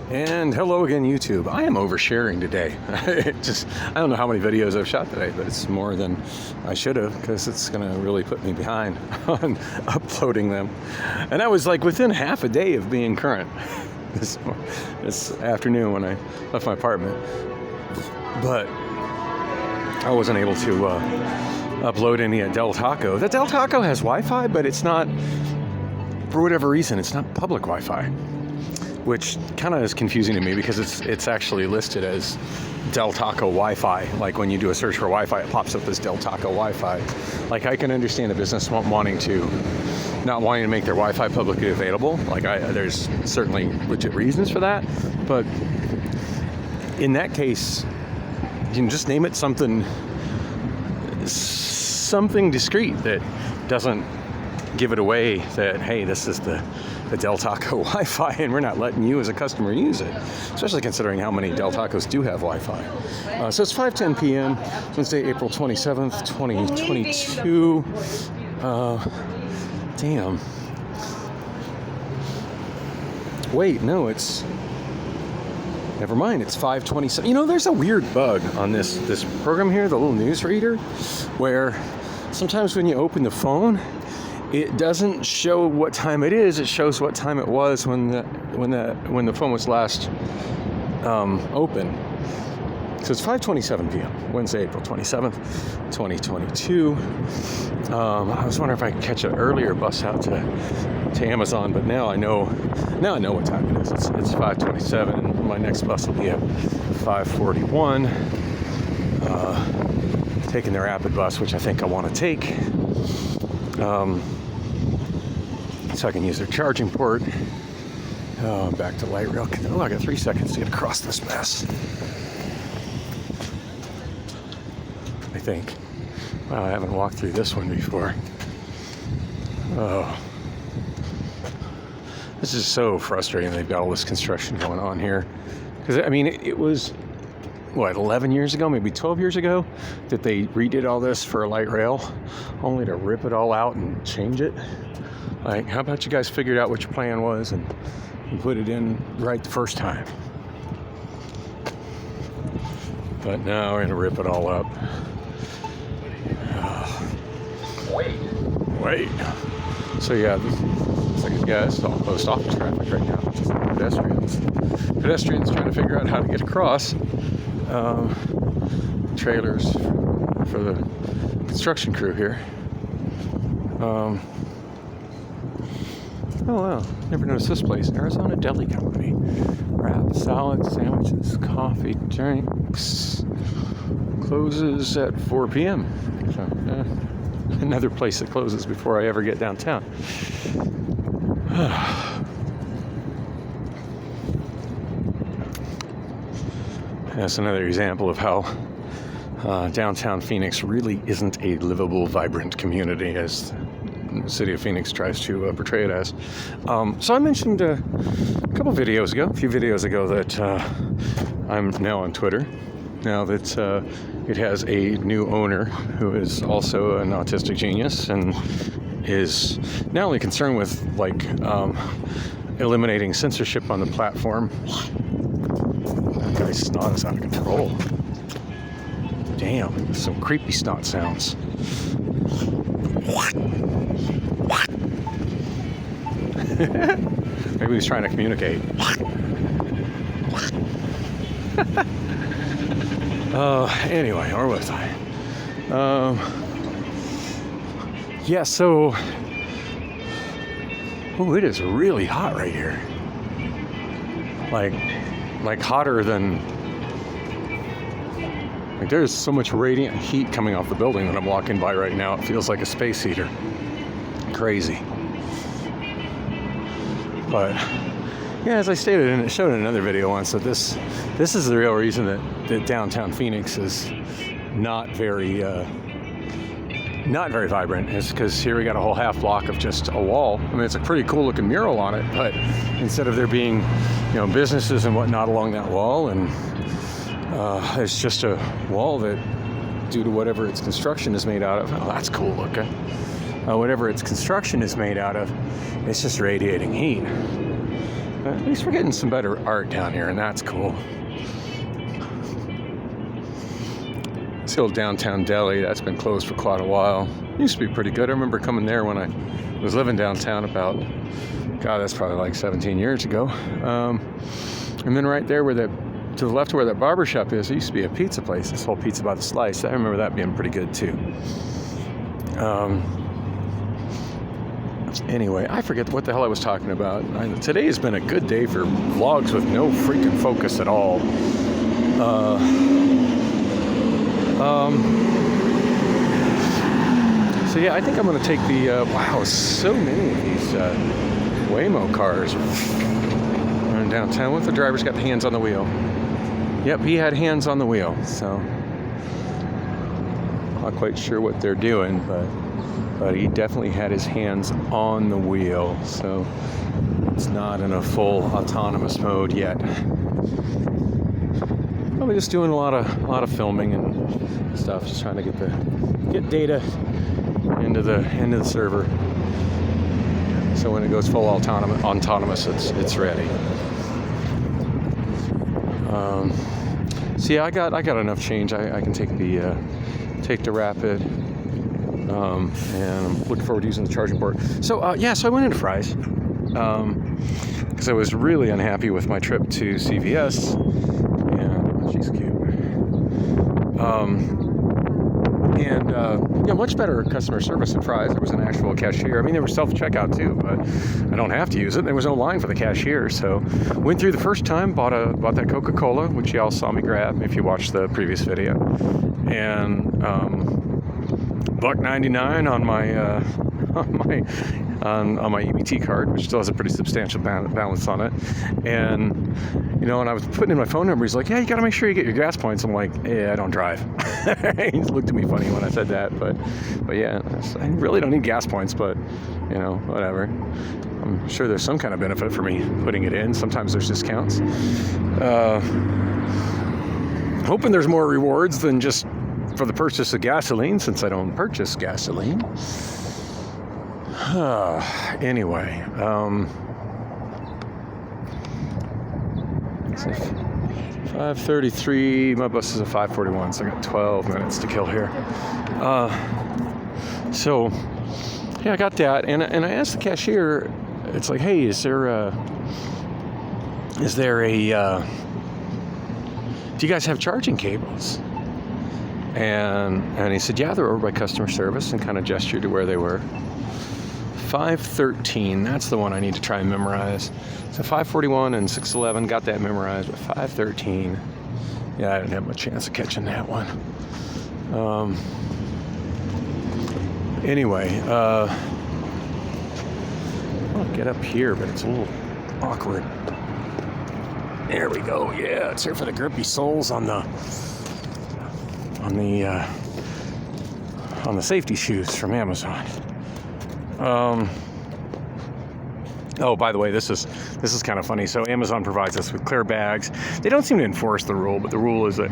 And hello again, YouTube. I am oversharing today. I don't know how many videos I've shot today, but it's more than I should have because it's going to really put me behind on uploading them. And I was like within half a day of being current this afternoon when I left my apartment. But I wasn't able to upload any at Del Taco. The Del Taco has Wi-Fi, but it's not, for whatever reason, it's not public Wi-Fi, which kind of is confusing to me because it's actually listed as Del Taco Wi-Fi. Like when you do a search for Wi-Fi, it pops up as Del Taco Wi-Fi. Like I can understand a business not wanting to make their Wi-Fi publicly available. Like there's certainly legit reasons for that, but in that case, you can just name it something discreet that doesn't give it away that, hey, this is the Del Taco Wi-Fi and we're not letting you as a customer use it, especially considering how many Del Tacos do have Wi-Fi. So it's 5:10 p.m. Wednesday, April 27th, 2022. Damn. Wait, no, it's... Never mind, it's 5:27. You know, there's a weird bug on this program here, the little news reader, where sometimes when you open the phone, it doesn't show what time it is. It shows what time it was when the phone was last open. So it's 5:27 p.m. Wednesday, April 27th, 2022. I was wondering if I could catch an earlier bus out to Amazon, but now I know what time it is. It's 5:27, and my next bus will be at 5:41. Taking the rapid bus, which I think I want to take. So I can use their charging port. Back to light rail. Oh, I got 3 seconds to get across this mess. I think. Wow, I haven't walked through this one before. Oh. This is so frustrating. They've got all this construction going on here. Because, I mean, it was, 11 years ago, maybe 12 years ago, that they redid all this for a light rail, only to rip it all out and change it. Like, how about you guys figured out what your plan was and put it in right the first time? But now we're going to rip it all up. Wait. So yeah, it's all post office traffic right now. Pedestrians trying to figure out how to get across. Trailers for the construction crew here. Oh wow, never noticed this place. Arizona Deli Company. Wrap, salad, sandwiches, coffee, drinks. Closes at 4 p.m. So, another place that closes before I ever get downtown. That's another example of how downtown Phoenix really isn't a livable, vibrant community as the city of Phoenix tries to portray it as. So I mentioned a few videos ago, that I'm now on Twitter. Now that it has a new owner who is also an autistic genius and is not only concerned with eliminating censorship on the platform. That guy's snot is out of control. Damn, some creepy snot sounds. Maybe he's trying to communicate. Anyway, where was I? So... Oh, it is really hot right here. Like hotter than... Like there's so much radiant heat coming off the building that I'm walking by right now. It feels like a space heater. Crazy. But... Yeah, as I stated, and it showed in another video once, that this is the real reason that downtown Phoenix is not very vibrant. Is because here we got a whole half block of just a wall. I mean, it's a pretty cool looking mural on it, but instead of there being, businesses and whatnot along that wall, and it's just a wall that, due to whatever its construction is made out of, oh, that's cool looking. Whatever its construction is made out of, it's just radiating heat. At least we're getting some better art down here, and that's cool. This old downtown deli, that's been closed for quite a while. Used to be pretty good. I remember coming there when I was living downtown about, God, that's probably like 17 years ago. And then right there to the left of where that barber shop is, there used to be a pizza place. This whole pizza by the slice. I remember that being pretty good too. Anyway, I forget what the hell I was talking about. Today has been a good day for vlogs with no freaking focus at all. So yeah, I think I'm going to take the, wow, so many of these Waymo cars running downtown. What if the driver's got the hands on the wheel? Yep, he had hands on the wheel, so not quite sure what they're doing, but he definitely had his hands on the wheel, so it's not in a full autonomous mode yet. Probably just doing a lot of filming and stuff, just trying to get data into the server, so when it goes full autonomous, it's ready. So yeah, I got enough change. I can take the Rapid. And I'm looking forward to using the charging port. So yeah, so I went into Fry's because I was really unhappy with my trip to CVS, and she's cute. Yeah, much better customer service at Fry's. There was an actual cashier. I mean, there was self-checkout too, but I don't have to use it. There was no line for the cashier, so went through the first time, bought that Coca-Cola, which y'all saw me grab if you watched the previous video, and $1.99 on my EBT card, which still has a pretty substantial balance on it. And when I was putting in my phone number, he's like, "Yeah, you got to make sure you get your gas points." I'm like, "Yeah, I don't drive." He looked at me funny when I said that, but yeah, I really don't need gas points, but whatever. I'm sure there's some kind of benefit for me putting it in. Sometimes there's discounts. Hoping there's more rewards than just for the purchase of gasoline, since I don't purchase gasoline. Anyway, so 5:33. My bus is at 5:41, so I got 12 minutes to kill here. So yeah, I got that, and I asked the cashier. It's like, "Hey, is there a do you guys have charging cables?" And he said, "Yeah, they're over by customer service," and kind of gestured to where they were. 513, that's the one I need to try and memorize. So 541 and 611, got that memorized, but 513, yeah, I didn't have much chance of catching that one. Anyway, I'll get up here, but it's a little awkward. There we go. Yeah, it's here for the grippy soles on the safety shoes from Amazon. Oh, by the way, this is kind of funny. So Amazon provides us with clear bags. They don't seem to enforce the rule, but the rule is that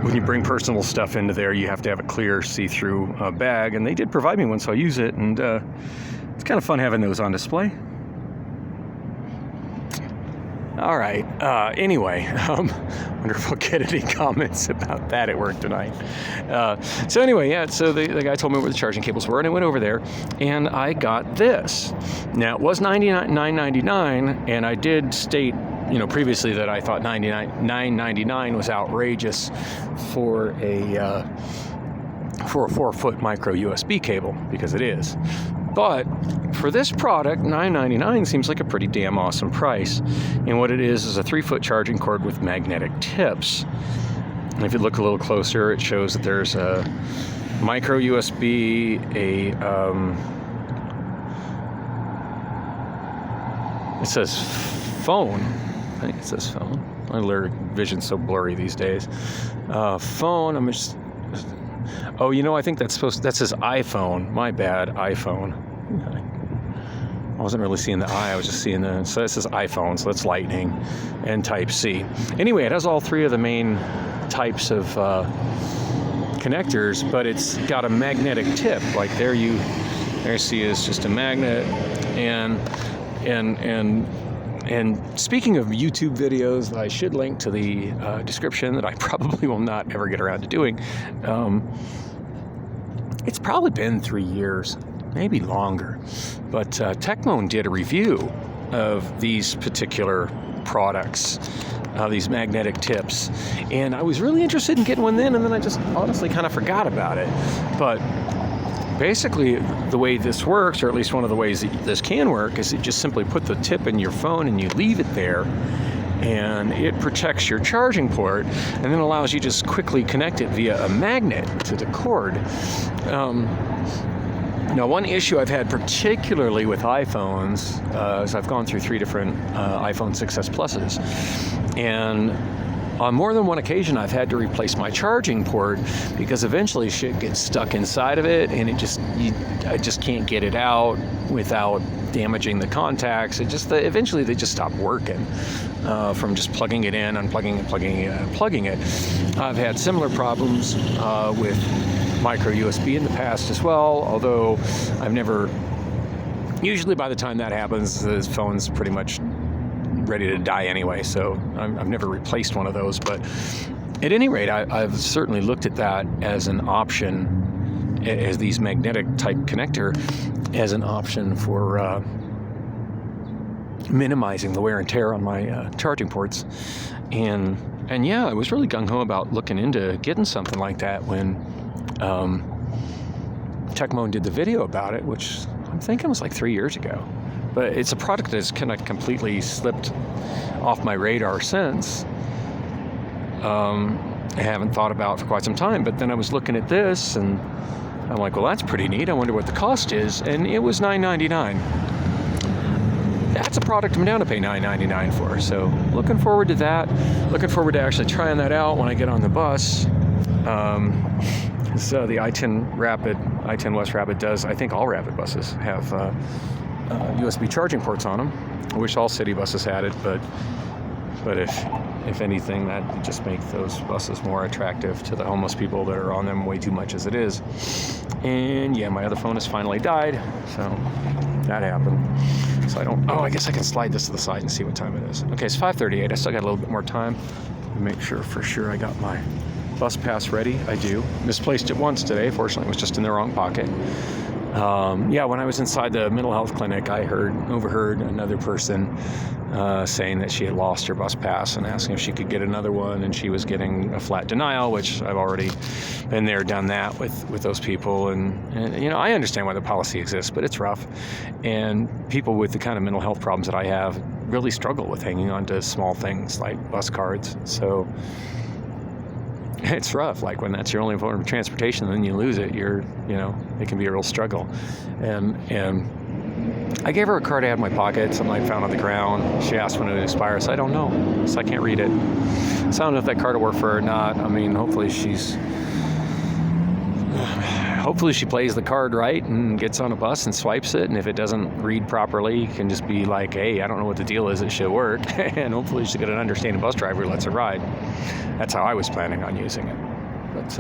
when you bring personal stuff into there, you have to have a clear see-through bag. And they did provide me one, so I use it, and it's kind of fun having those on display. All right. Anyway, wonder if we'll get any comments about that at work tonight. So anyway, yeah. So the guy told me where the charging cables were, and I went over there, and I got this. Now it was $9.99, and I did state, previously that I thought $9.99 was outrageous for a 4-foot micro USB cable, because it is. But for this product, $9.99 seems like a pretty damn awesome price. And what it is a 3-foot charging cord with magnetic tips. And if you look a little closer, it shows that there's a micro USB, it says phone. I think it says phone. My vision's so blurry these days. Phone, I'm just... Oh, I think that says iPhone. My bad, iPhone. I wasn't really seeing the I was just seeing so this is iPhone, so that's Lightning and Type-C. Anyway, it has all three of the main types of connectors, but it's got a magnetic tip. Like there you see is just a magnet, and And speaking of YouTube videos, I should link to the description that I probably will not ever get around to doing. It's probably been 3 years, maybe longer. But Techmoan did a review of these particular products, these magnetic tips. And I was really interested in getting one then, and then I just honestly kind of forgot about it. But basically, the way this works, or at least one of the ways that this can work, is you just simply put the tip in your phone and you leave it there, and it protects your charging port, and then allows you to just quickly connect it via a magnet to the cord. Now, one issue I've had particularly with iPhones is I've gone through 3 different iPhone 6s Pluses, and on more than one occasion, I've had to replace my charging port because eventually shit gets stuck inside of it, and I just can't get it out without damaging the contacts. Eventually they just stop working from just plugging it in, unplugging it, plugging it, unplugging it. I've had similar problems with micro USB in the past as well, although I've never. Usually by the time that happens, the phone's pretty much ready to die anyway, so I've never replaced one of those. But at any rate, I've certainly looked at that as an option, as these magnetic type connector, as an option for minimizing the wear and tear on my charging ports. And yeah, I was really gung-ho about looking into getting something like that when Techmoan did the video about it, which I'm thinking was like 3 years ago. But it's a product that's kind of completely slipped off my radar since. I haven't thought about it for quite some time, but then I was looking at this, and I'm like, well, that's pretty neat. I wonder what the cost is, and it was $9.99. That's a product I'm down to pay $9.99 for, so looking forward to that. Looking forward to actually trying that out when I get on the bus. So the I-10 West Rapid does, I think all Rapid buses have USB charging ports on them. I wish all city buses had it, but if anything, that would just make those buses more attractive to the homeless people that are on them way too much as it is. And yeah, my other phone has finally died, so that happened. So I guess I can slide this to the side and see what time it is. Okay, it's 5:38. I still got a little bit more time to make sure for sure I got my bus pass ready. I do. Misplaced it once today. Fortunately, it was just in the wrong pocket. When I was inside the mental health clinic, I overheard another person saying that she had lost her bus pass and asking if she could get another one, and she was getting a flat denial, which I've already been there, done that with those people, and I understand why the policy exists, but it's rough, and people with the kind of mental health problems that I have really struggle with hanging on to small things like bus cards, so it's rough. Like when that's your only form of transportation, and then you lose it, it can be a real struggle. And I gave her a card I had in my pocket, something I found on the ground. She asked when it expires. So I don't know, so I can't read it. So I don't know if that card will work for her or not. I mean, hopefully she plays the card right and gets on a bus and swipes it, and if it doesn't read properly, you can just be like, hey, I don't know what the deal is, it should work. And hopefully she's got an understanding bus driver who lets her ride. That's how I was planning on using it. But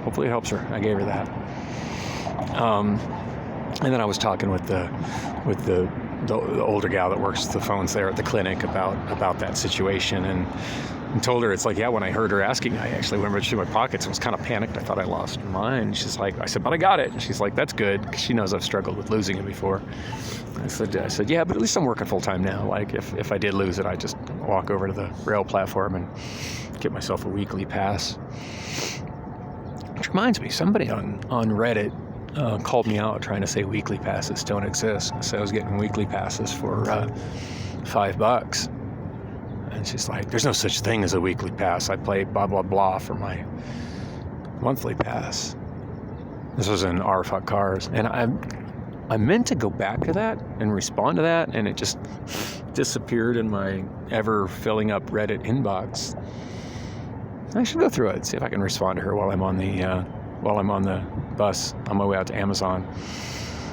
hopefully it helps her. I gave her that. And then I was talking with the older gal that works the phones there at the clinic about that situation, and told her, it's like, yeah, when I heard her asking, I actually went through my pockets and was kind of panicked. I thought I lost mine. She's like, I said, but I got it. And she's like, that's good, because she knows I've struggled with losing it before. I said, yeah, but at least I'm working full time now. Like if I did lose it, I just walk over to the rail platform and get myself a weekly pass. Which reminds me, somebody on Reddit called me out trying to say weekly passes don't exist. So I was getting weekly passes for $5. And she's like, there's no such thing as a weekly pass. I play blah, blah, blah for my monthly pass. This was in R-Fuck Cars. And I meant to go back to that and respond to that, and it just disappeared in my ever filling up Reddit inbox. I should go through it, see if I can respond to her while I'm on the bus on my way out to Amazon,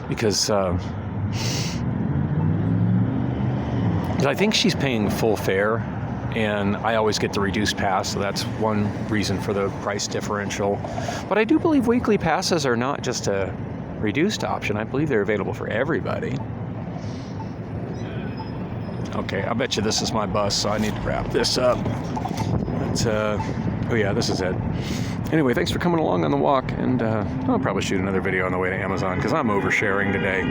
because I think she's paying full fare, and I always get the reduced pass, so that's one reason for the price differential. But I do believe weekly passes are not just a reduced option. I believe they're available for everybody. Okay, I bet you this is my bus, so I need to wrap this up. But, oh yeah, this is it. Anyway, thanks for coming along on the walk, and I'll probably shoot another video on the way to Amazon, because I'm oversharing today.